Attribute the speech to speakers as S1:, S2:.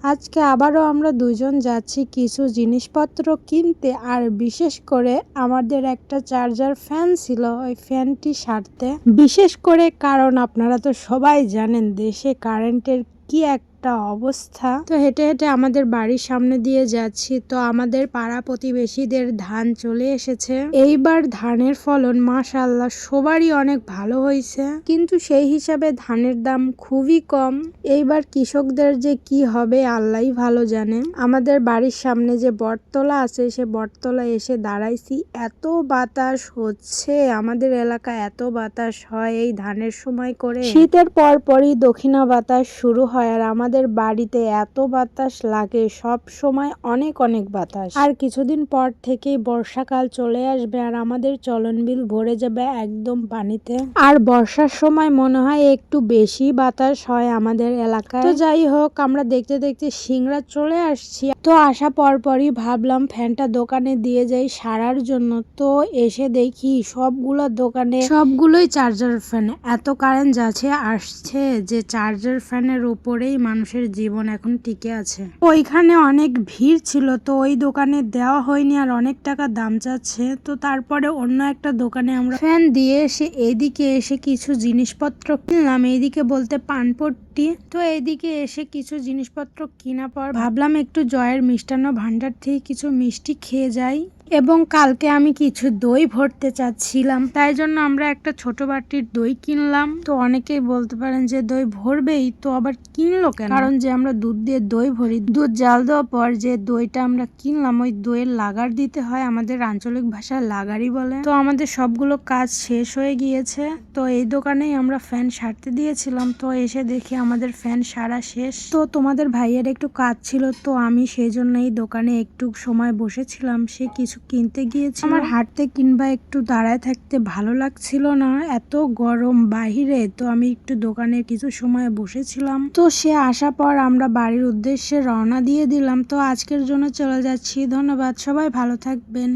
S1: আজকে আবারও আমরা দুজন যাচ্ছি কিছু জিনিসপত্র কিনতে, আর বিশেষ করে আমাদের একটা চার্জার ফ্যান ছিল, ওই ফ্যানটি সারতে। বিশেষ করে কারণ আপনারা তো সবাই জানেন দেশে কারেন্টের কি একটা অবস্থা। তো হেঁটে হেঁটে আমাদের বাড়ির সামনে দিয়ে যাচ্ছি, তো আমাদের পাড়া প্রতিবেশীদের ধান চলে এসেছে। এইবার ধানের ফলন মাশাআল্লাহ সবারই অনেক ভালো হয়েছে, কিন্তু সেই হিসাবে ধানের দাম খুবই কম। এইবার কৃষকদের যে কি হবে আল্লাহই ভালো জানে। আমাদের বাড়ির সামনে যে বটতলা আছে, সে বটতলা এসে দাঁড়াইছি, এত বাতাস হচ্ছে। আমাদের এলাকায় এত বাতাস হয় এই ধানের সময় করে। শীতের পরপরই দক্ষিণা বাতাস শুরু হয়, আর আমাদের বাড়িতে এত বাতাস লাগে সব সময়, অনেক অনেক বাতাস। আর কিছুদিন পর থেকেই বর্ষাকাল চলে আসবে, আর আমাদের চলন বিল ভরে যাবে একদম পানিতে। আর বর্ষার সময় মনে হয় একটু বেশি বাতাস হয় আমাদের এলাকায়। তো যাই হোক, আমরা দেখতে দেখতে সিংড়া চলে আসছি। তো আসা পরপরই ভাবলাম ফ্যানটা দোকানে দিয়ে যাই সারার জন্য। তো এসে দেখি সবগুলো দোকানে সবগুলোই চার্জার ফ্যান। এত কারেন্ট যাচ্ছে আসছে যে চার্জার ফ্যানের উপরেই মানুষের জীবন এখন টিকে আছে। ওইখানে অনেক ভিড় ছিল, তো ওই দোকানে দেওয়া হয়নি, আর অনেক টাকা দাম চাচ্ছে। তো তারপরে অন্য একটা দোকানে আমরা ফ্যান দিয়ে এসে এইদিকে এসে কিছু জিনিসপত্র কিনলাম। এইদিকে বলতে পানপট্টি। তো এইদিকে এসে কিছু জিনিসপত্র কিনা পর ভাবলাম একটু জয়ের মিষ্টান্ন ভান্ডার থেকে কিছু মিষ্টি খেয়ে যাই। এবং কালকে আমি কিছু দই ভরতে চাচ্ছিলাম, তাই জন্য আমরা একটা ছোট বাটির দই কিনলাম। তো অনেকেই বলতে পারেন যে দই ভরবেই তো আবার কিনলো কেন? কারণ যে আমরা দুধ দিয়ে দই ভরি, দুধ জাল দেওয়ার পর যে দইটা আমরা কিনলাম, ওই দইয়ের লাগার দিতে হয়, আমাদের আঞ্চলিক ভাষায় লাগারই বলে। তো আমাদের সবগুলো কাজ শেষ হয়ে গিয়েছে, তো এই দোকানেই আমরা ফ্যান সারতে দিয়েছিলাম। তো এসে দেখি আমাদের ফ্যান সারা শেষ। তো তোমাদের ভাইয়ের একটু কাজ ছিল, তো আমি সেই জন্য এই দোকানে একটু সময় বসেছিলাম। সে কিছু কিনতে গিয়েছিল। আমার হাঁটতে কিংবা একটু দাঁড়ায় থাকতে ভালো লাগছিল না, এত গরম বাহিরে। তো আমি একটু দোকানে কিছু সময় বসেছিলাম। তো সে আসার পর আমরা বাড়ির উদ্দেশ্যে রওনা দিয়ে দিলাম। তো আজকের জন্য চলে যাচ্ছি। ধন্যবাদ, সবাই ভালো থাকবেন।